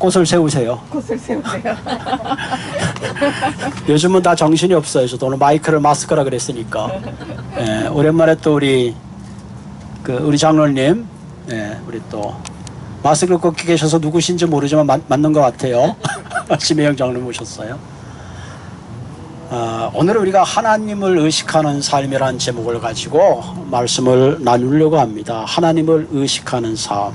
꽃을 세우세요. 꽃을 세우세요. 요즘은 다 정신이 없어요. 저도 오늘 마이크를 마스크라 그랬으니까. 예, 오랜만에 또 우리 장로님, 예, 우리 또 마스크를 꽂고 계셔서 누구신지 모르지만 맞는 것 같아요. 심혜영 장로님 오셨어요. 오늘은 우리가 하나님을 의식하는 삶이라는 제목을 가지고 말씀을 나누려고 합니다. 하나님을 의식하는 삶.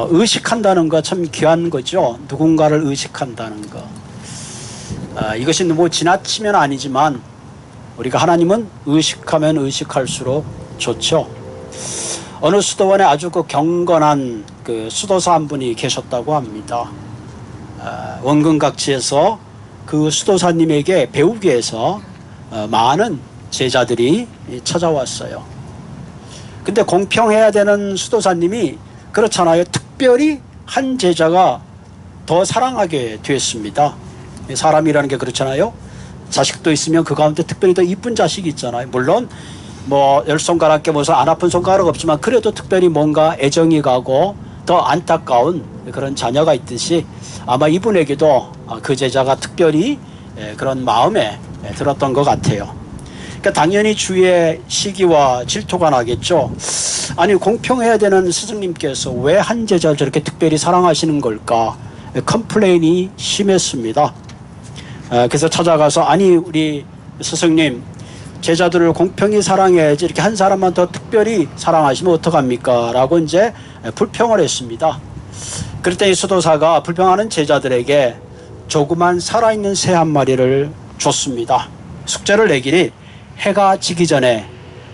의식한다는 거 참 귀한 거죠. 누군가를 의식한다는 거. 이것이 뭐 지나치면 아니지만 우리가 하나님은 의식하면 의식할수록 좋죠. 어느 수도원에 아주 경건한 수도사 한 분이 계셨다고 합니다. 원근각지에서 그 수도사님에게 배우기 위해서 많은 제자들이 찾아왔어요. 근데 공평해야 되는 수도사님이 그렇잖아요. 특별히 한 제자가 더 사랑하게 됐습니다. 사람이라는 게 그렇잖아요. 자식도 있으면 그 가운데 특별히 더 이쁜 자식이 있잖아요. 물론 뭐 10손가락 깨워서 안 아픈 손가락 없지만 그래도 특별히 뭔가 애정이 가고 더 안타까운 그런 자녀가 있듯이 아마 이분에게도 그 제자가 특별히 그런 마음에 들었던 것 같아요. 그러니까 당연히 주의 시기와 질투가 나겠죠. 아니 공평해야 되는 스승님께서 왜 한 제자를 저렇게 특별히 사랑하시는 걸까? 컴플레인이 심했습니다. 그래서 찾아가서 아니 우리 스승님 제자들을 공평히 사랑해야지 이렇게 한 사람만 더 특별히 사랑하시면 어떡합니까? 라고 이제 불평을 했습니다. 그랬더니 수도사가 불평하는 제자들에게 조그만 살아있는 새 한 마리를 줬습니다. 숙제를 내기니 해가 지기 전에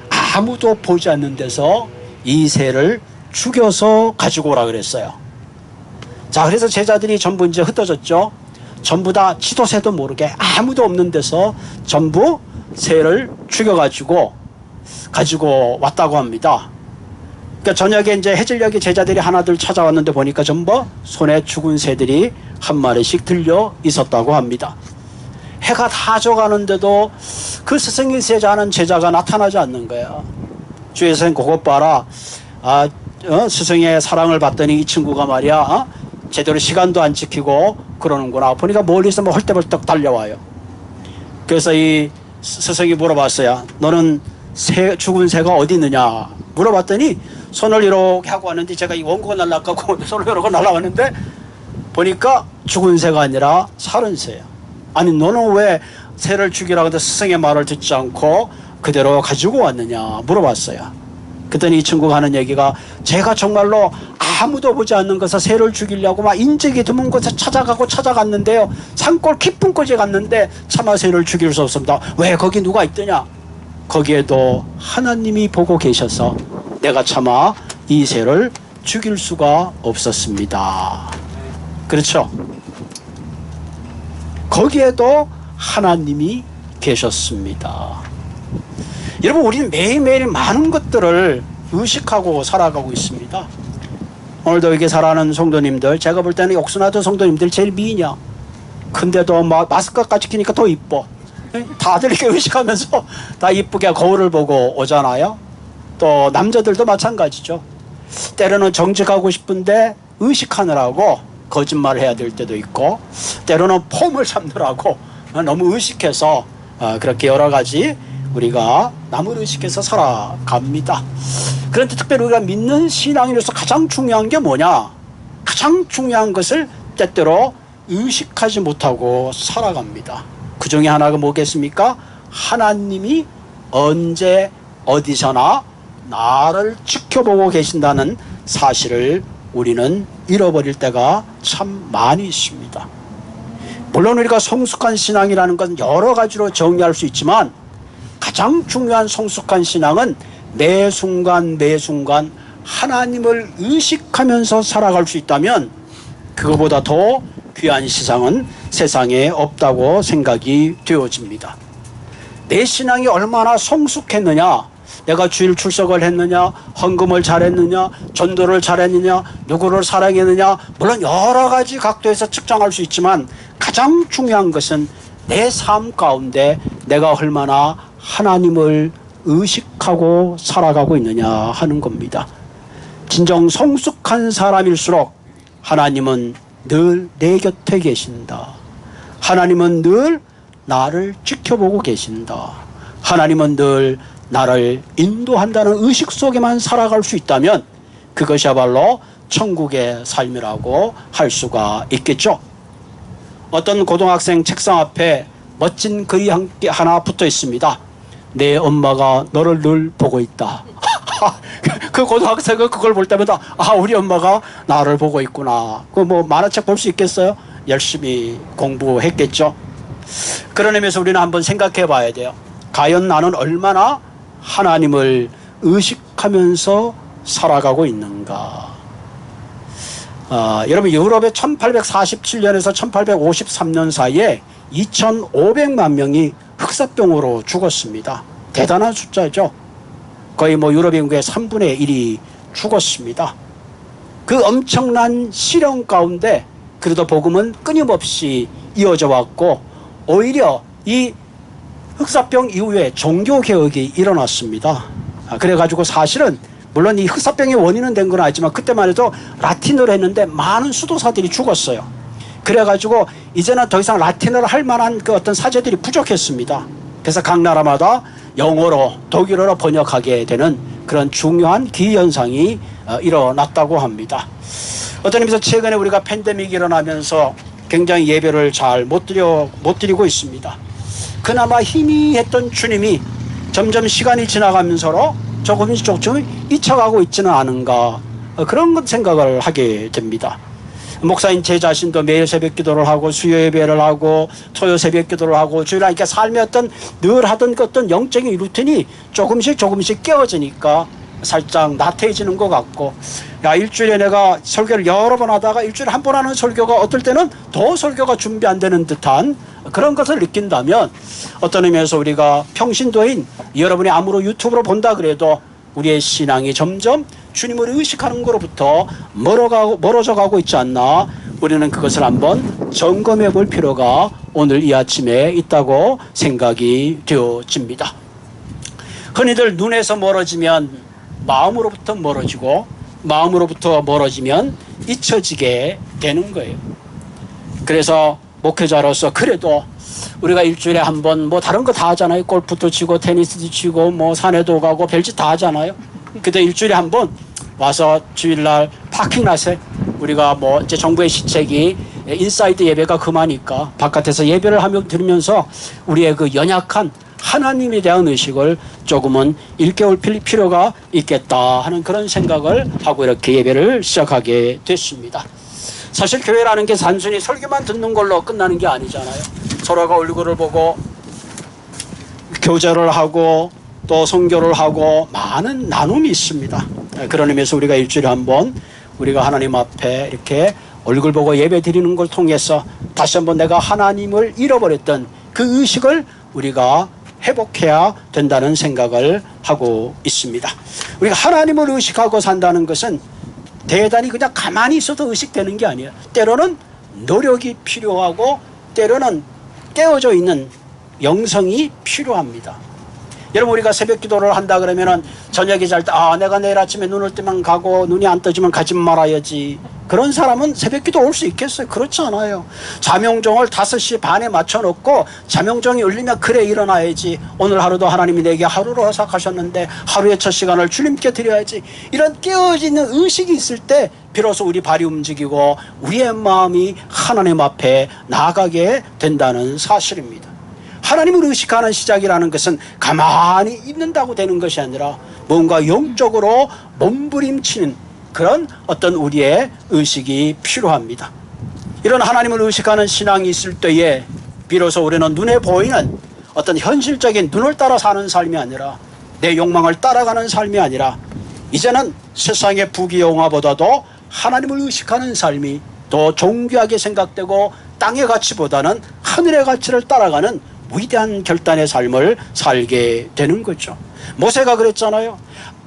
아무도 보지 않는 데서 이 새를 죽여서 가지고 오라 그랬어요. 자, 그래서 제자들이 전부 이제 흩어졌죠. 전부 다 치도새도 모르게 아무도 없는 데서 전부 새를 죽여가지고 가지고 왔다고 합니다. 그러니까 저녁에 이제 해질녘에 제자들이 하나둘 찾아왔는데 보니까 전부 손에 죽은 새들이 한 마리씩 들려 있었다고 합니다. 해가 다 져가는데도 그 스승이 세자는 제자가 나타나지 않는 거야. 주의 선생님 그것 봐라. 스승의 사랑을 받더니 이 친구가 말이야 제대로 시간도 안 지키고 그러는구나. 보니까 멀리서 뭐 헐떡벌떡 달려와요. 그래서 이 스승이 물어봤어요. 너는 죽은 새가 어디 있느냐 물어봤더니 손을 이렇게 하고 왔는데 제가 이 원고가 날라가고 손을 이렇게 날라왔는데 보니까 죽은 새가 아니라 살은 새야. 아니 너는 왜 새를 죽이라고 해서 스승의 말을 듣지 않고 그대로 가지고 왔느냐 물어봤어요. 그랬더니 이 친구가 하는 얘기가 제가 정말로 아무도 보지 않는 곳에서 새를 죽이려고 막 인적이 드문 곳에 찾아갔는데요. 산골 깊은 곳에 갔는데 차마 새를 죽일 수 없습니다. 왜 거기 누가 있더냐? 거기에도 하나님이 보고 계셔서 내가 차마 이 새를 죽일 수가 없었습니다. 그렇죠? 거기에도 하나님이 계셨습니다. 여러분 우리는 매일매일 많은 것들을 의식하고 살아가고 있습니다. 오늘도 여기 살아가는 성도님들 제가 볼 때는 옥수나도 성도님들 제일 미인이야. 근데도 마스크까지 끼니까 더 이뻐. 다들 이렇게 의식하면서 다 이쁘게 거울을 보고 오잖아요. 또 남자들도 마찬가지죠. 때로는 정직하고 싶은데 의식하느라고 거짓말을 해야 될 때도 있고 때로는 폼을 잡느라고 너무 의식해서 그렇게 여러 가지 우리가 남을 의식해서 살아갑니다. 그런데 특별히 우리가 믿는 신앙인으로서 가장 중요한 게 뭐냐? 가장 중요한 것을 때때로 의식하지 못하고 살아갑니다. 그 중에 하나가 뭐겠습니까? 하나님이 언제 어디서나 나를 지켜보고 계신다는 사실을 우리는 잃어버릴 때가 참 많이 있습니다. 물론 우리가 성숙한 신앙이라는 건 여러 가지로 정의할 수 있지만 가장 중요한 성숙한 신앙은 매 순간 매 순간 하나님을 의식하면서 살아갈 수 있다면 그거보다 더 귀한 세상은 세상에 없다고 생각이 되어집니다. 내 신앙이 얼마나 성숙했느냐, 내가 주일 출석을 했느냐, 헌금을 잘했느냐, 전도를 잘했느냐, 누구를 사랑했느냐, 물론 여러 가지 각도에서 측정할 수 있지만 가장 중요한 것은 내 삶 가운데 내가 얼마나 하나님을 의식하고 살아가고 있느냐 하는 겁니다. 진정 성숙한 사람일수록 하나님은 늘 내 곁에 계신다. 하나님은 늘 나를 지켜보고 계신다. 하나님은 늘 나를 인도한다는 의식 속에만 살아갈 수 있다면 그것이야말로 천국의 삶이라고 할 수가 있겠죠. 어떤 고등학생 책상 앞에 멋진 글이 하나 붙어 있습니다. 내 엄마가 너를 늘 보고 있다. 그 고등학생은 그걸 볼 때마다 우리 엄마가 나를 보고 있구나. 그 뭐 만화책 볼 수 있겠어요? 열심히 공부했겠죠. 그런 의미에서 우리는 한번 생각해 봐야 돼요. 과연 나는 얼마나 하나님을 의식하면서 살아가고 있는가. 여러분, 유럽의 1847년에서 1853년 사이에 2500만 명이 흑사병으로 죽었습니다. 대단한 숫자죠. 거의 뭐 유럽 인구의 3분의 1이 죽었습니다. 그 엄청난 시련 가운데 그래도 복음은 끊임없이 이어져 왔고, 오히려 이 흑사병 이후에 종교개혁이 일어났습니다. 그래가지고 사실은 물론 이 흑사병의 원인은 된 건 아니지만 그때만 해도 라틴어를 했는데 많은 수도사들이 죽었어요. 그래가지고 이제는 더 이상 라틴어를 할 만한 그 어떤 사제들이 부족했습니다. 그래서 각 나라마다 영어로 독일어로 번역하게 되는 그런 중요한 기현상이 일어났다고 합니다. 어떤 의미에서 최근에 우리가 팬데믹이 일어나면서 굉장히 예배를 잘 못 드리고 있습니다. 그나마 희미했던 주님이 점점 시간이 지나가면서 조금씩 잊혀가고 있지는 않은가, 그런 생각을 하게 됩니다. 목사인 제 자신도 매일 새벽 기도를 하고 수요 예배를 하고 토요 새벽 기도를 하고 주일날 이렇게 삶의 어떤 늘 하던 그 어떤 영적인 루틴이 조금씩 깨어지니까 살짝 나태해지는 것 같고, 일주일에 내가 설교를 여러 번 하다가 일주일에 한 번 하는 설교가 어떨 때는 더 설교가 준비 안 되는 듯한 그런 것을 느낀다면, 어떤 의미에서 우리가 평신도인 여러분이 아무로 유튜브로 본다 그래도 우리의 신앙이 점점 주님을 의식하는 것으로부터 멀어져 가고 있지 않나, 우리는 그것을 한번 점검해 볼 필요가 오늘 이 아침에 있다고 생각이 되어집니다. 흔히들 눈에서 멀어지면 마음으로부터 멀어지고, 마음으로부터 멀어지면 잊혀지게 되는 거예요. 그래서 목회자로서 그래도 우리가 일주일에 한 번 뭐 다른 거 다 하잖아요. 골프도 치고 테니스도 치고 뭐 산에도 가고 별짓 다 하잖아요. 근데 일주일에 한 번 와서 주일날 파킹라세, 우리가 뭐 이제 정부의 시책이 인사이드 예배가 금하니까 바깥에서 예배를 하며 들으면서 우리의 그 연약한 하나님에 대한 의식을 조금은 일깨울 필요가 있겠다 하는 그런 생각을 하고 이렇게 예배를 시작하게 됐습니다. 사실 교회라는 게 단순히 설교만 듣는 걸로 끝나는 게 아니잖아요. 서로가 얼굴을 보고 교제를 하고 또 선교를 하고 많은 나눔이 있습니다. 그런 의미에서 우리가 일주일에 한 번 우리가 하나님 앞에 이렇게 얼굴 보고 예배 드리는 걸 통해서 다시 한번 내가 하나님을 잃어버렸던 그 의식을 우리가 회복해야 된다는 생각을 하고 있습니다. 우리가 하나님을 의식하고 산다는 것은 대단히 그냥 가만히 있어도 의식되는 게 아니에요. 때로는 노력이 필요하고 때로는 깨어져 있는 영성이 필요합니다. 여러분, 우리가 새벽 기도를 한다 그러면은 저녁에 잘 때 내가 내일 아침에 눈을 뜨면 가고 눈이 안 떠지면 가지 말아야지, 그런 사람은 새벽 기도 올 수 있겠어요? 그렇지 않아요. 자명종을 5시 반에 맞춰놓고 자명종이 울리면 그래 일어나야지, 오늘 하루도 하나님이 내게 하루로 허락하셨는데 하루의 첫 시간을 주님께 드려야지, 이런 깨어지는 의식이 있을 때 비로소 우리 발이 움직이고 우리의 마음이 하나님 앞에 나아가게 된다는 사실입니다. 하나님을 의식하는 시작이라는 것은 가만히 있는다고 되는 것이 아니라 뭔가 영적으로 몸부림치는 그런 어떤 우리의 의식이 필요합니다. 이런 하나님을 의식하는 신앙이 있을 때에 비로소 우리는 눈에 보이는 어떤 현실적인 눈을 따라 사는 삶이 아니라, 내 욕망을 따라가는 삶이 아니라, 이제는 세상의 부귀영화보다도 하나님을 의식하는 삶이 더 존귀하게 생각되고 땅의 가치보다는 하늘의 가치를 따라가는 위대한 결단의 삶을 살게 되는 거죠. 모세가 그랬잖아요.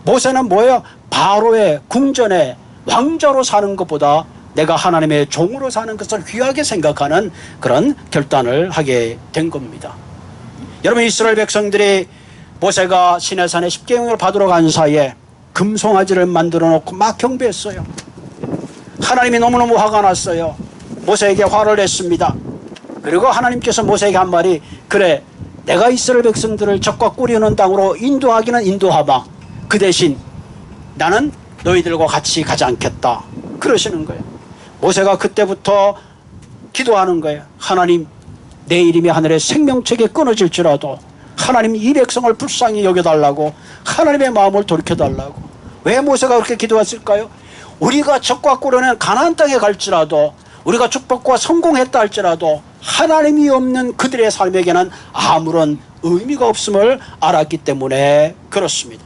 모세는 뭐예요? 바로의 궁전에 왕자로 사는 것보다 내가 하나님의 종으로 사는 것을 귀하게 생각하는 그런 결단을 하게 된 겁니다. 여러분, 이스라엘 백성들이 모세가 시내산에 십계명을 받으러 간 사이에 금송아지를 만들어 놓고 막 경배했어요. 하나님이 너무너무 화가 났어요. 모세에게 화를 냈습니다. 그리고 하나님께서 모세에게 한 말이, 그래, 내가 이스라엘 백성들을 적과 꿀이는 땅으로 인도하기는 인도하마. 그 대신 나는 너희들과 같이 가지 않겠다. 그러시는 거예요. 모세가 그때부터 기도하는 거예요. 하나님, 내 이름이 하늘의 생명책에 끊어질지라도 하나님 이 백성을 불쌍히 여겨달라고, 하나님의 마음을 돌이켜달라고. 왜 모세가 그렇게 기도했을까요? 우리가 적과 꿀어낸 가나안 땅에 갈지라도, 우리가 축복과 성공했다 할지라도 하나님이 없는 그들의 삶에게는 아무런 의미가 없음을 알았기 때문에 그렇습니다.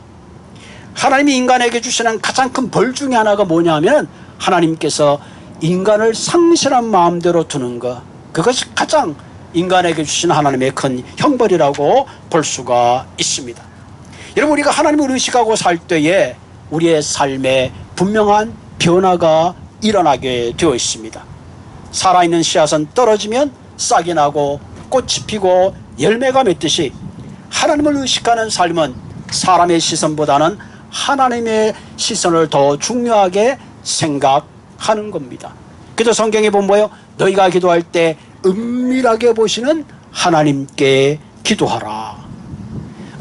하나님이 인간에게 주시는 가장 큰 벌 중에 하나가 뭐냐면, 하나님께서 인간을 상실한 마음대로 두는 것, 그것이 가장 인간에게 주신 하나님의 큰 형벌이라고 볼 수가 있습니다. 여러분, 우리가 하나님을 의식하고 살 때에 우리의 삶에 분명한 변화가 일어나게 되어 있습니다. 살아있는 씨앗은 떨어지면 싹이 나고 꽃이 피고 열매가 맺듯이, 하나님을 의식하는 삶은 사람의 시선보다는 하나님의 시선을 더 중요하게 생각하는 겁니다. 그래서 성경에 보면 뭐예요? 너희가 기도할 때 은밀하게 보시는 하나님께 기도하라.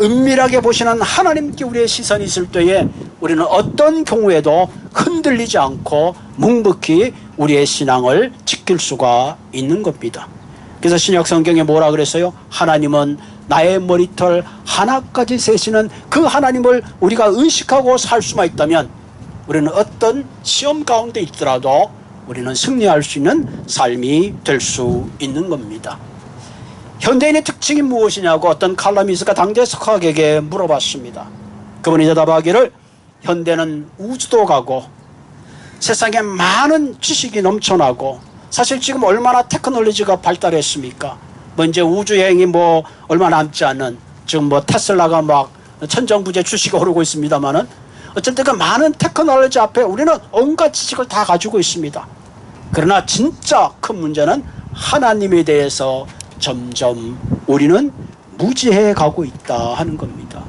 은밀하게 보시는 하나님께 우리의 시선이 있을 때에 우리는 어떤 경우에도 흔들리지 않고 묵묵히 우리의 신앙을 지킬 수가 있는 겁니다. 그래서 신약 성경에 뭐라 그랬어요? 하나님은 나의 머리털 하나까지 세시는 그 하나님을 우리가 의식하고 살 수만 있다면 우리는 어떤 시험 가운데 있더라도 우리는 승리할 수 있는 삶이 될 수 있는 겁니다. 현대인의 특징이 무엇이냐고 어떤 칼럼니스트가 당대 석학에게 물어봤습니다. 그분이 대답하기를, 현대는 우주도 가고 세상에 많은 지식이 넘쳐나고, 사실 지금 얼마나 테크놀로지가 발달했습니까? 뭐 이제 우주여행이 뭐 얼마 남지 않은, 지금 뭐 테슬라가 막 천정부지에 주식이 오르고 있습니다만은, 어쨌든 그 많은 테크놀로지 앞에 우리는 온갖 지식을 다 가지고 있습니다. 그러나 진짜 큰 문제는 하나님에 대해서 점점 우리는 무지해 가고 있다 하는 겁니다.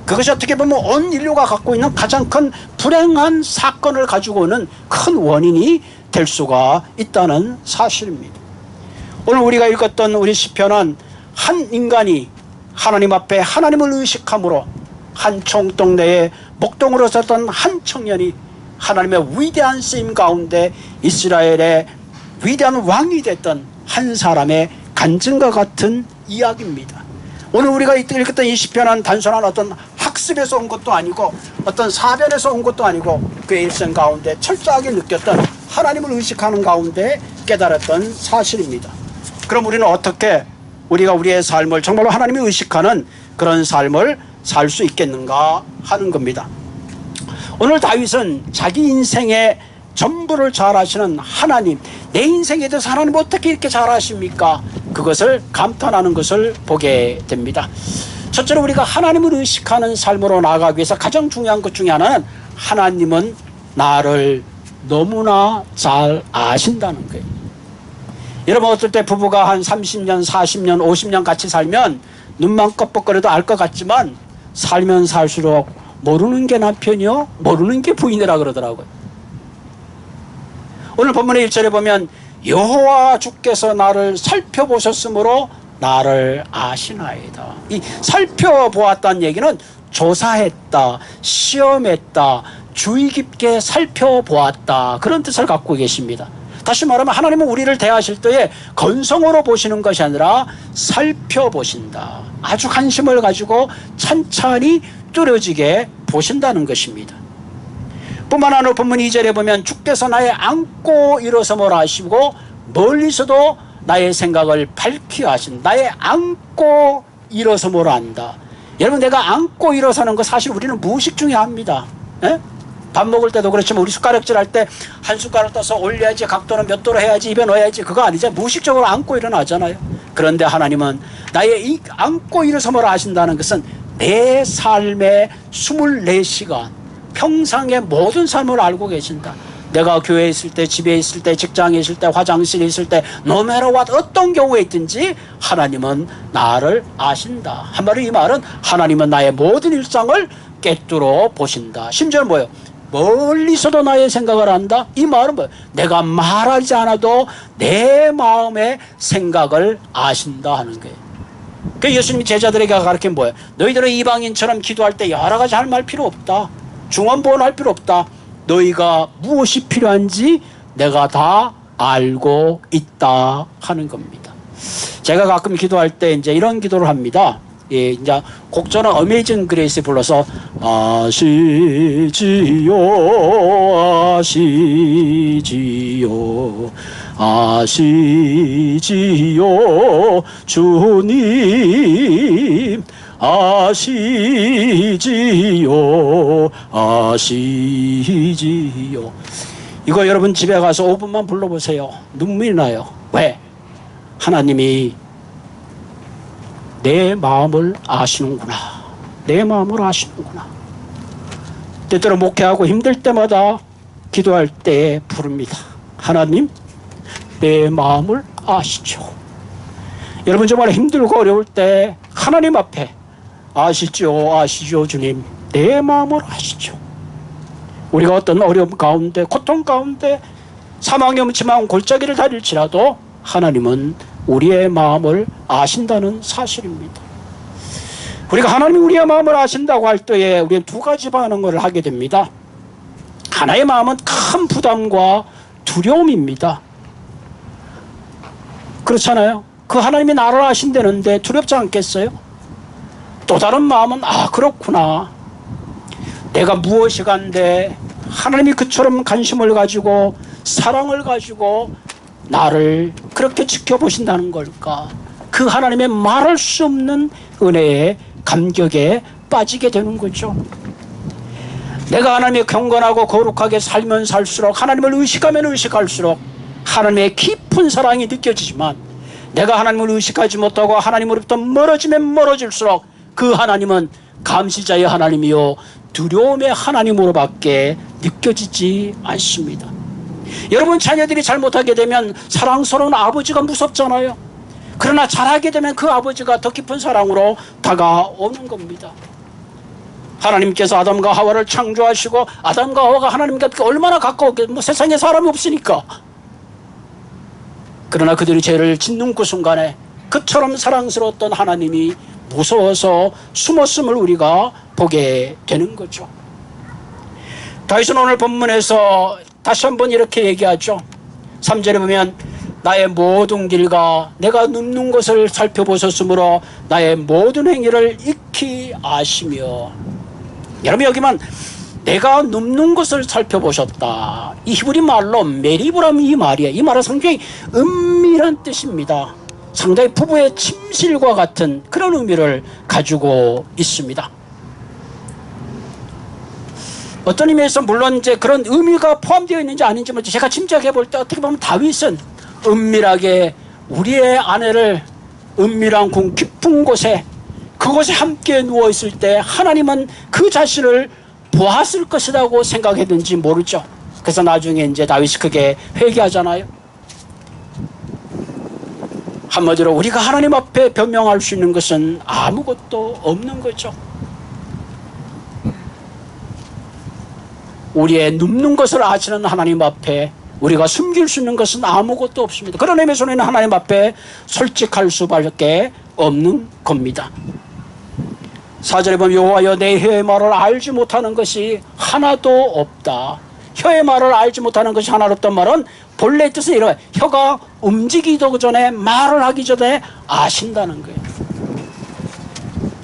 그것이 어떻게 보면 온 인류가 갖고 있는 가장 큰 불행한 사건을 가지고 오는 큰 원인이 될 수가 있다는 사실입니다. 오늘 우리가 읽었던 우리 시편은 한 인간이 하나님 앞에 하나님을 의식함으로, 한 총동네에 목동으로 섰던 한 청년이 하나님의 위대한 쓰임 가운데 이스라엘의 위대한 왕이 됐던 한 사람의 간증과 같은 이야기입니다. 오늘 우리가 읽었던 이 시편은 단순한 어떤 학습에서 온 것도 아니고 어떤 사변에서 온 것도 아니고, 그의 일생 가운데 철저하게 느꼈던 하나님을 의식하는 가운데 깨달았던 사실입니다. 그럼 우리는 어떻게 우리가 우리의 삶을 정말로 하나님을 의식하는 그런 삶을 살 수 있겠는가 하는 겁니다. 오늘 다윗은 자기 인생의 전부를 잘 아시는 하나님, 내 인생에 대해서 하나님 어떻게 이렇게 잘 아십니까? 그것을 감탄하는 것을 보게 됩니다. 첫째로 우리가 하나님을 의식하는 삶으로 나아가기 위해서 가장 중요한 것 중에 하나는, 하나님은 나를 너무나 잘 아신다는 거예요. 여러분, 어떨 때 부부가 한 30년, 40년, 50년 같이 살면 눈만 껌뻑거려도 알 것 같지만, 살면 살수록 모르는 게 남편이요, 모르는 게 부인이라 그러더라고요. 오늘 본문의 1절에 보면, 여호와 주께서 나를 살펴보셨으므로 나를 아시나이다. 이 살펴보았다는 얘기는 조사했다, 시험했다, 주의 깊게 살펴보았다, 그런 뜻을 갖고 계십니다. 다시 말하면 하나님은 우리를 대하실 때에 건성으로 보시는 것이 아니라 살펴보신다. 아주 관심을 가지고 찬찬히 뚜려지게 보신다는 것입니다. 뿐만 아니라 본문 2절에 보면, 주께서 나의 안고 일어섬을 아시고 멀리서도 나의 생각을 밝히 하신다. 나의 안고 일어섬을 안다. 여러분, 내가 안고 일어서는 거 사실 우리는 무의식 중에 합니다. 에? 밥 먹을 때도 그렇지만 우리 숟가락질 할 때 한 숟가락 떠서 올려야지, 각도는 몇 도로 해야지, 입에 넣어야지, 그거 아니죠. 무의식적으로 안고 일어나잖아요. 그런데 하나님은 나의 이 안고 일어섬을 아신다는 것은 내 삶의 24시간 평상의 모든 삶을 알고 계신다. 내가 교회에 있을 때, 집에 있을 때, 직장에 있을 때, 화장실에 있을 때, no matter what, 어떤 경우에 있든지 하나님은 나를 아신다. 한마디로 이 말은 하나님은 나의 모든 일상을 꿰뚫어 보신다. 심지어 뭐예요? 멀리서도 나의 생각을 안다. 이 말은 뭐 내가 말하지 않아도 내 마음의 생각을 아신다 하는 거예요. 그 예수님이 제자들에게 가르친 뭐예요? 너희들은 이방인처럼 기도할 때 여러 가지 할 말 필요 없다. 중언부언할 필요 없다. 너희가 무엇이 필요한지 내가 다 알고 있다 하는 겁니다. 제가 가끔 기도할 때 이제 이런 기도를 합니다. 예, 이제 곡조는 어메이징 그레이스 불러서 아시지요 아시지요 아시지요 주님 아시지요 아시지요. 이거 여러분 집에 가서 5분만 불러보세요. 눈물이 나요. 왜? 하나님이 내 마음을 아시는구나. 내 마음을 아시는구나. 때때로 목회하고 힘들 때마다 기도할 때 부릅니다. 하나님, 내 마음을 아시죠. 여러분 정말 힘들고 어려울 때 하나님 앞에 아시죠, 아시죠, 주님. 내 마음을 아시죠. 우리가 어떤 어려움 가운데, 고통 가운데, 사망의 음침한 골짜기를 다닐지라도 하나님은 우리의 마음을 아신다는 사실입니다. 우리가 하나님이 우리의 마음을 아신다고 할 때에 우리는 두 가지 반응을 하게 됩니다. 하나의 마음은 큰 부담과 두려움입니다. 그렇잖아요. 그 하나님이 나를 아신다는데 두렵지 않겠어요? 또 다른 마음은 그렇구나. 내가 무엇이 간데 하나님이 그처럼 관심을 가지고 사랑을 가지고 나를 그렇게 지켜보신다는 걸까? 그 하나님의 말할 수 없는 은혜의 감격에 빠지게 되는 거죠. 내가 하나님의 경건하고 거룩하게 살면 살수록, 하나님을 의식하면 의식할수록 하나님의 깊은 사랑이 느껴지지만, 내가 하나님을 의식하지 못하고 하나님으로부터 멀어지면 멀어질수록 그 하나님은 감시자의 하나님이요 두려움의 하나님으로밖에 느껴지지 않습니다. 여러분 자녀들이 잘못하게 되면 사랑스러운 아버지가 무섭잖아요. 그러나 잘하게 되면 그 아버지가 더 깊은 사랑으로 다가오는 겁니다. 하나님께서 아담과 하와를 창조하시고 아담과 하와가 하나님과 얼마나 가까웠게, 세상에 사람이 없으니까. 그러나 그들이 죄를 짓는 그 순간에 그처럼 사랑스러웠던 하나님이 무서워서 숨었음을 우리가 보게 되는 거죠. 다윗은 오늘 본문에서 다시 한번 이렇게 얘기하죠. 3절에 보면 나의 모든 길과 내가 눕는 것을 살펴보셨으므로 나의 모든 행위를 익히 아시며. 여러분 여기만 내가 눕는 것을 살펴보셨다. 이 히브리 말로 메리브라는 이 말이에요. 이 말은 상당히 은밀한 뜻입니다. 상당히 부부의 침실과 같은 그런 의미를 가지고 있습니다. 어떤 의미에서 물론 이제 그런 의미가 포함되어 있는지 아닌지 제가 짐작해 볼 때 어떻게 보면 다윗은 은밀하게 우리의 아내를 은밀한 궁 깊은 곳에, 그곳에 함께 누워 있을 때 하나님은 그 자신을 보았을 것이라고 생각했는지 모르죠. 그래서 나중에 이제 다윗이 크게 회개하잖아요. 한마디로 우리가 하나님 앞에 변명할 수 있는 것은 아무것도 없는 거죠. 우리의 눕는 것을 아시는 하나님 앞에 우리가 숨길 수 있는 것은 아무것도 없습니다. 그런 의미에서 우리는 하나님 앞에 솔직할 수밖에 없는 겁니다. 4절에 보면 여호와여 내 혀의 말을 알지 못하는 것이 하나도 없다. 혀의 말을 알지 못하는 것이 하나도 없단 말은 본래 뜻은 이런, 혀가 움직이기 전에, 말을 하기 전에 아신다는 거예요.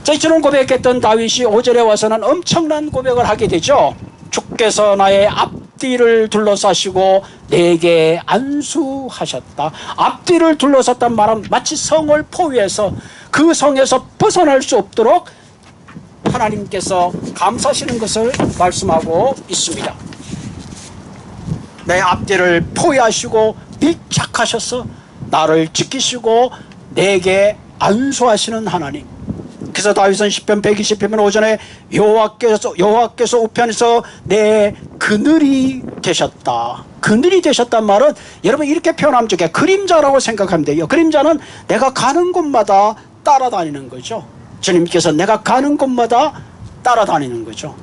자, 이처럼 고백했던 다윗이 5절에 와서는 엄청난 고백을 하게 되죠. 주께서 나의 앞뒤를 둘러싸시고 내게 안수하셨다. 앞뒤를 둘러쌌단 말은 마치 성을 포위해서 그 성에서 벗어날 수 없도록 하나님께서 감싸시는 것을 말씀하고 있습니다. 내 앞뒤를 포위하시고 밀착하셔서 나를 지키시고 내게 안수하시는 하나님. 그래서 다윗은 시편 120편 5절에 여호와께서 우편에서 내 그늘이 되셨다. 그늘이 되셨단 말은 여러분 이렇게 표현하면 좋게 그림자라고 생각하면 돼요. 그림자는 내가 가는 곳마다 따라다니는 거죠. 주님께서 내가 가는 곳마다 따라다니는 거죠.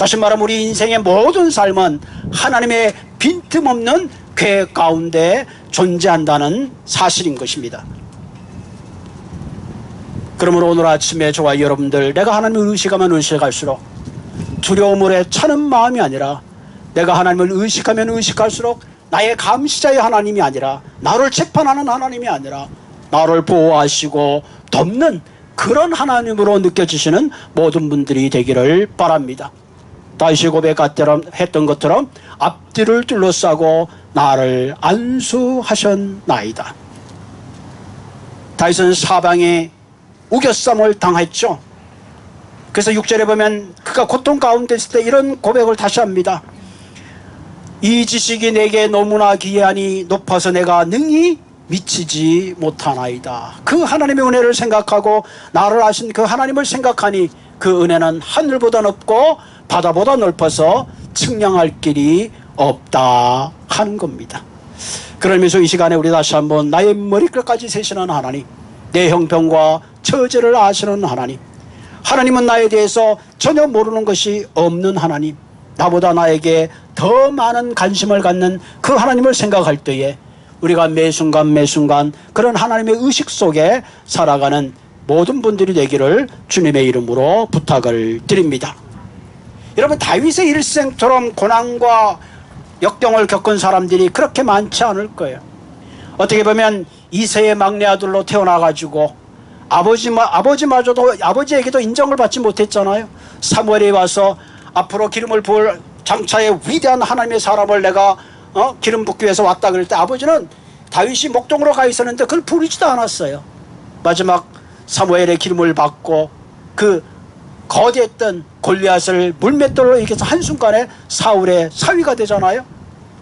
다시 말하면 우리 인생의 모든 삶은 하나님의 빈틈없는 계획 가운데 존재한다는 사실인 것입니다. 그러므로 오늘 아침에 저와 여러분들, 내가 하나님을 의식하면 의식할수록 두려움을 차는 마음이 아니라, 내가 하나님을 의식하면 의식할수록 나의 감시자의 하나님이 아니라, 나를 재판하는 하나님이 아니라 나를 보호하시고 돕는 그런 하나님으로 느껴지시는 모든 분들이 되기를 바랍니다. 다윗이 고백했던 것처럼 앞뒤를 둘러싸고 나를 안수하셨나이다. 다윗은 사방에 우겨쌈을 당했죠. 그래서 6절에 보면 그가 고통 가운데 있을 때 이런 고백을 다시 합니다. 이 지식이 내게 너무나 기이하니 높아서 내가 능히 미치지 못하나이다. 그 하나님의 은혜를 생각하고 나를 아신 그 하나님을 생각하니 그 은혜는 하늘보다 높고 바다보다 넓어서 측량할 길이 없다 하는 겁니다. 그러면서 이 시간에 우리 다시 한번 나의 머리끝까지 세시는 하나님, 내 형편과 처지를 아시는 하나님, 하나님은 나에 대해서 전혀 모르는 것이 없는 하나님, 나보다 나에게 더 많은 관심을 갖는 그 하나님을 생각할 때에 우리가 매순간 매순간 그런 하나님의 의식 속에 살아가는 모든 분들이 되기를 주님의 이름으로 부탁을 드립니다. 여러분, 다윗의 일생처럼 고난과 역경을 겪은 사람들이 그렇게 많지 않을 거예요. 어떻게 보면 이세의 막내 아들로 태어나가지고 아버지에게도 인정을 받지 못했잖아요. 사무엘이 와서 앞으로 기름을 부을 장차의 위대한 하나님의 사람을 내가 기름 붓기 위해서 왔다 그럴 때 아버지는 다윗이 목동으로 가 있었는데 그걸 부르지도 않았어요. 마지막 사무엘의 기름을 받고 그 거대했던 골리앗을 물맷돌로 이겨서 한순간에 사울의 사위가 되잖아요.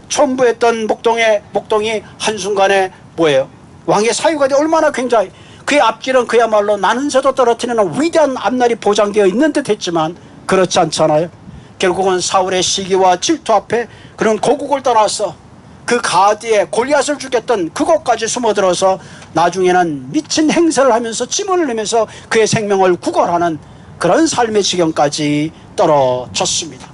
천부했던 목동이 한순간에 뭐예요? 왕의 사위가 돼. 얼마나 굉장히, 그의 앞길은 그야말로 나는 새도 떨어뜨리는 위대한 앞날이 보장되어 있는 듯 했지만 그렇지 않잖아요. 결국은 사울의 시기와 질투 앞에 그런 고국을 떠나서 그 가디에 골리앗을 죽였던 그곳까지 숨어들어서 나중에는 미친 행세를 하면서 찜을 흘리면서 그의 생명을 구걸하는 그런 삶의 지경까지 떨어졌습니다.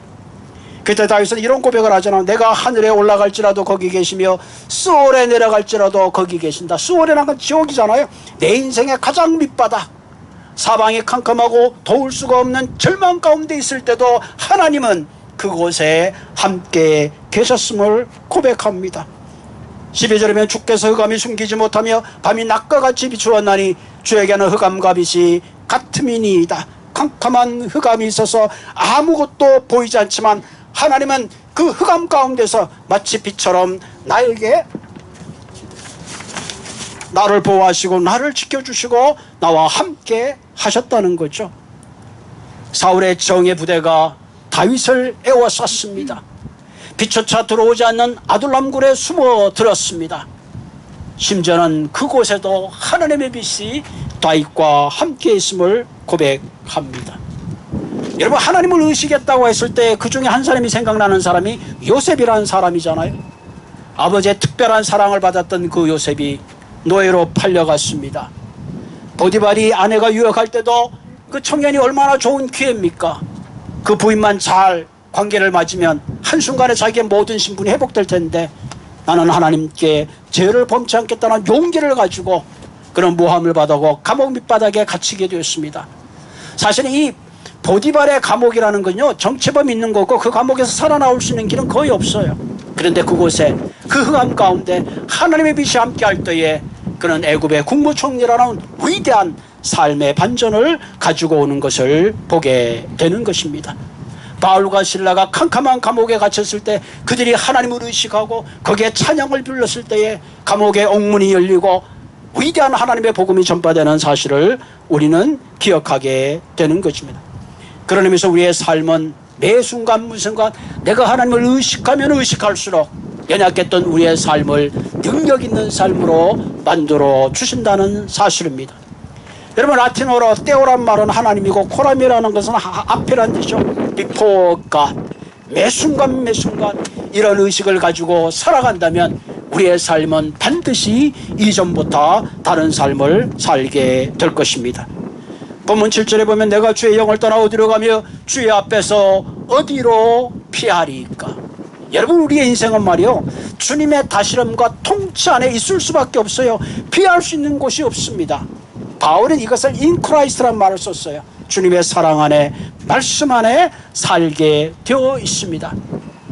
그때 다윗은 이런 고백을 하잖아. 내가 하늘에 올라갈지라도 거기 계시며 수월에 내려갈지라도 거기 계신다. 수월이라는 건 지옥이잖아요. 내 인생의 가장 밑바닥, 사방이 캄캄하고 도울 수가 없는 절망 가운데 있을 때도 하나님은 그곳에 함께 계셨음을 고백합니다. 12절이면 주께서 흑암이 숨기지 못하며 밤이 낮과 같이 비추었나니 주에게는 흑암과 빛이 같음이니이다. 캄캄한 흑암이 있어서 아무것도 보이지 않지만 하나님은 그 흑암 가운데서 마치 빛처럼 나를 보호하시고 나를 지켜주시고 나와 함께 하셨다는 거죠. 사울의 정예 부대가 다윗을 에워쌌습니다. 빛조차 들어오지 않는 아둘람굴에 숨어들었습니다. 심지어는 그곳에도 하나님의 빛이 다윗과 함께 있음을 고백합니다. 여러분, 하나님을 의식했다고 했을 때 그 중에 한 사람이 생각나는 사람이 요셉이라는 사람이잖아요. 아버지의 특별한 사랑을 받았던 그 요셉이 노예로 팔려갔습니다. 보디발이 아내가 유역할 때도 그 청년이 얼마나 좋은 기회입니까? 그 부인만 잘 관계를 맺으면 한순간에 자기의 모든 신분이 회복될 텐데, 나는 하나님께 죄를 범치 않겠다는 용기를 가지고 그런 모함을 받아고 감옥 밑바닥에 갇히게 되었습니다. 사실 이 보디발의 감옥이라는 건요, 정체범 있는 거고 그 감옥에서 살아나올 수 있는 길은 거의 없어요. 그런데 그곳에 그 흑암 가운데 하나님의 빛이 함께할 때에 그는 애굽의 국무총리라는 위대한 삶의 반전을 가지고 오는 것을 보게 되는 것입니다. 바울과 실라가 캄캄한 감옥에 갇혔을 때 그들이 하나님을 의식하고 거기에 찬양을 불렀을 때에 감옥의 옥문이 열리고 위대한 하나님의 복음이 전파되는 사실을 우리는 기억하게 되는 것입니다. 그런 의미에서 우리의 삶은 매 순간 무순간 내가 하나님을 의식하면 의식할수록 연약했던 우리의 삶을 능력 있는 삶으로 만들어 주신다는 사실입니다. 여러분, 라틴어로 떼오란 말은 하나님이고 코람이라는 것은 앞이란 뜻이죠. Before God. 매 순간 이런 의식을 가지고 살아간다면 우리의 삶은 반드시 이전보다 다른 삶을 살게 될 것입니다. 본문 7절에 보면 내가 주의 영을 떠나 어디로 가며 주의 앞에서 어디로 피하리까? 여러분, 우리의 인생은 말이요, 주님의 다스림과 통치 안에 있을 수밖에 없어요. 피할 수 있는 곳이 없습니다. 바울은 이것을 인크라이스트란 말을 썼어요. 주님의 사랑 안에, 말씀 안에 살게 되어 있습니다.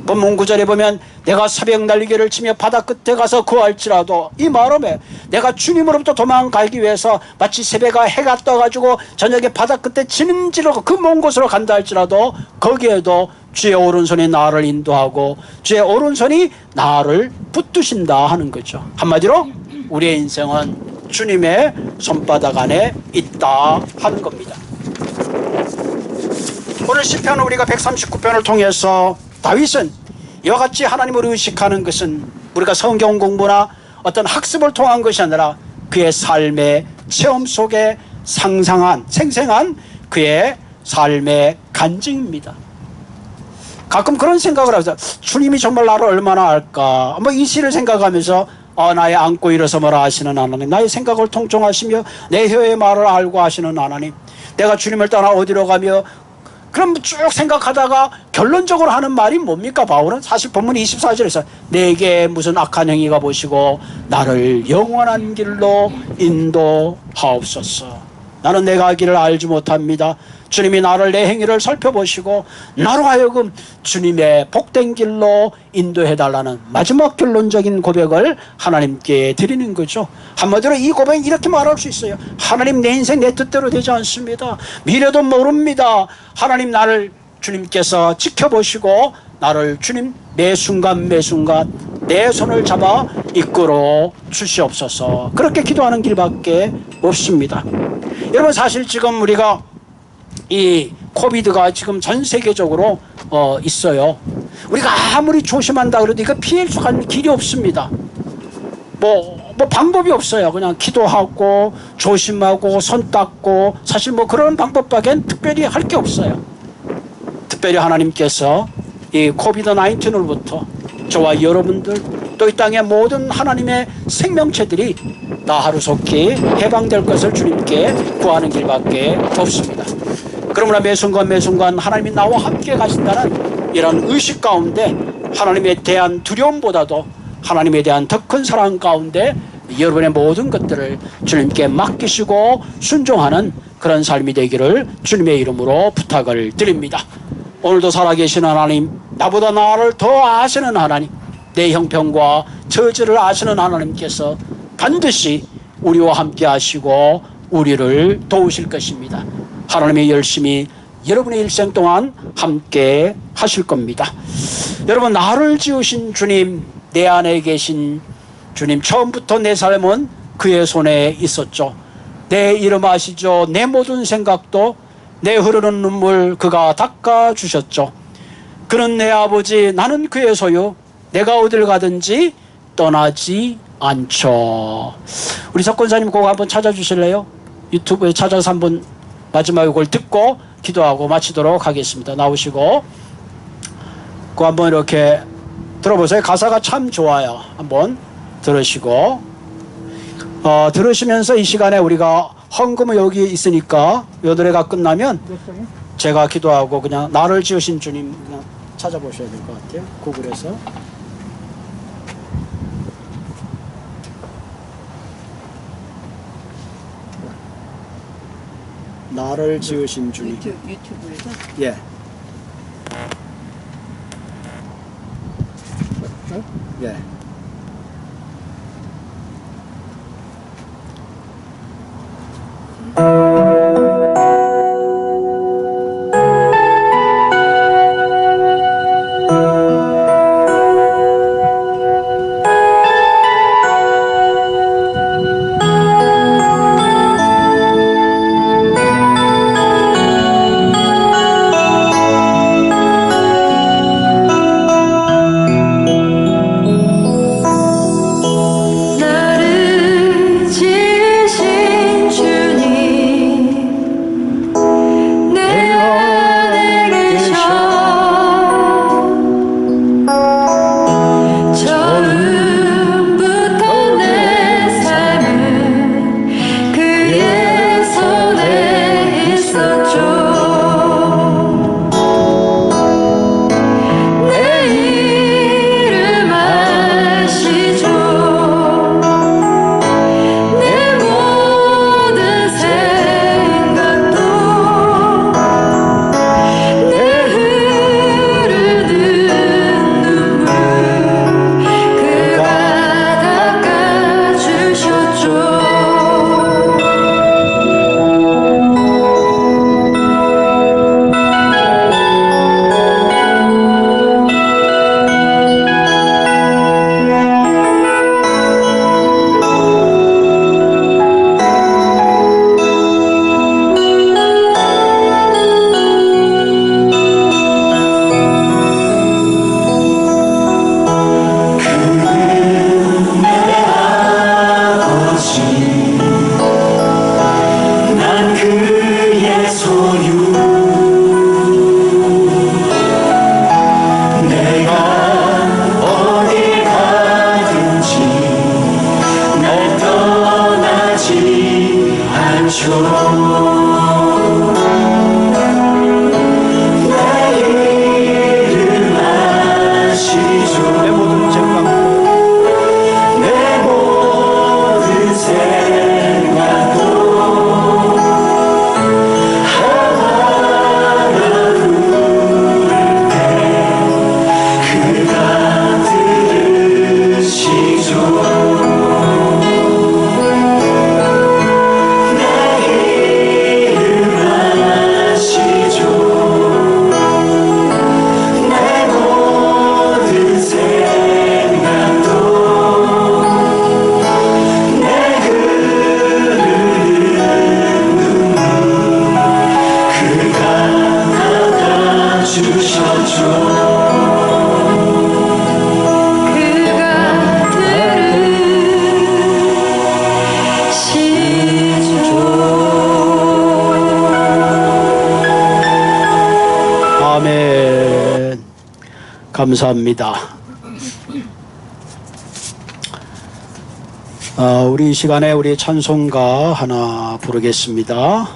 본문 9절에 보면 내가 새벽 날개를 치며 바다 끝에 가서 구할지라도, 이 말음에 내가 주님으로부터 도망가기 위해서 마치 새벽에 해가 떠가지고 저녁에 바다 끝에 지름지르고 그 먼 곳으로 간다 할지라도 거기에도 주의 오른손이 나를 인도하고 주의 오른손이 나를 붙드신다 하는 거죠. 한마디로 우리의 인생은 주님의 손바닥 안에 있다 하는 겁니다. 오늘 시편 우리가 139편을 통해서 다윗은 이와 같이 하나님을 의식하는 것은 우리가 성경 공부나 어떤 학습을 통한 것이 아니라 그의 삶의 체험 속에 상상한 생생한 그의 삶의 간증입니다. 가끔 그런 생각을 하죠. 주님이 정말 나를 얼마나 알까? 뭐 이 시를 생각하면서 나의 안고 일어서뭐라 하시는 하나님, 나의 생각을 통정하시며 내 혀의 말을 알고 하시는 하나님, 내가 주님을 떠나 어디로 가며, 그럼 쭉 생각하다가 결론적으로 하는 말이 뭡니까? 바울은 사실 본문 24절에서 내게 무슨 악한 행위가 보시고 나를 영원한 길로 인도하옵소서. 나는 내가 길을 알지 못합니다. 주님이 나를, 내 행위를 살펴보시고 나로 하여금 주님의 복된 길로 인도해달라는 마지막 결론적인 고백을 하나님께 드리는 거죠. 한마디로 이 고백은 이렇게 말할 수 있어요. 하나님, 내 인생 내 뜻대로 되지 않습니다. 미래도 모릅니다. 하나님, 나를 주님께서 지켜보시고 나를 주님 매 순간 매 순간 내 손을 잡아 이끌어 주시옵소서. 그렇게 기도하는 길밖에 없습니다. 여러분, 사실 지금 우리가 이 코비드가 지금 전 세계적으로 있어요. 우리가 아무리 조심한다 그래도 이거 피할 수 있는 길이 없습니다. 뭐 방법이 없어요. 그냥 기도하고 조심하고 손 닦고, 사실 뭐 그런 방법밖엔 특별히 할 게 없어요. 특별히 하나님께서 이 코비드 19으로부터 저와 여러분들 또 이 땅의 모든 하나님의 생명체들이 다 하루속히 해방될 것을 주님께 구하는 길밖에 없습니다. 그러므로 매 순간 매 순간 하나님이 나와 함께 가신다는 이런 의식 가운데 하나님에 대한 두려움보다도 하나님에 대한 더 큰 사랑 가운데 여러분의 모든 것들을 주님께 맡기시고 순종하는 그런 삶이 되기를 주님의 이름으로 부탁을 드립니다. 오늘도 살아계신 하나님, 나보다 나를 더 아시는 하나님, 내 형편과 처지를 아시는 하나님께서 반드시 우리와 함께 하시고 우리를 도우실 것입니다. 하나님의 열심히 여러분의 일생 동안 함께 하실 겁니다. 여러분, 나를 지으신 주님, 내 안에 계신 주님, 처음부터 내 삶은 그의 손에 있었죠. 내 이름 아시죠? 내 모든 생각도, 내 흐르는 눈물 그가 닦아주셨죠. 그는 내 아버지, 나는 그의 소유, 내가 어딜 가든지 떠나지 않죠. 우리 석권사님 그거 한번 찾아주실래요? 유튜브에 찾아서 한번 마지막에 그걸 듣고 기도하고 마치도록 하겠습니다. 나오시고 그거 한번 이렇게 들어보세요. 가사가 참 좋아요. 한번 들으시고 들으시면서 이 시간에 우리가 헌금은 여기 있으니까 이 노래가 끝나면 제가 기도하고 그냥 나를 지으신 주님 그냥 찾아보셔야 될 것 같아요. 구글에서. 나를 지으신 주님. 유튜브에서? 예. 예. 내 모든 생각 아멘. 감사합니다. 우리 이 시간에 우리 찬송가 하나 부르겠습니다.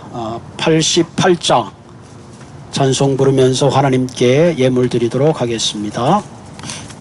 88장 찬송 부르면서 하나님께 예물 드리도록 하겠습니다.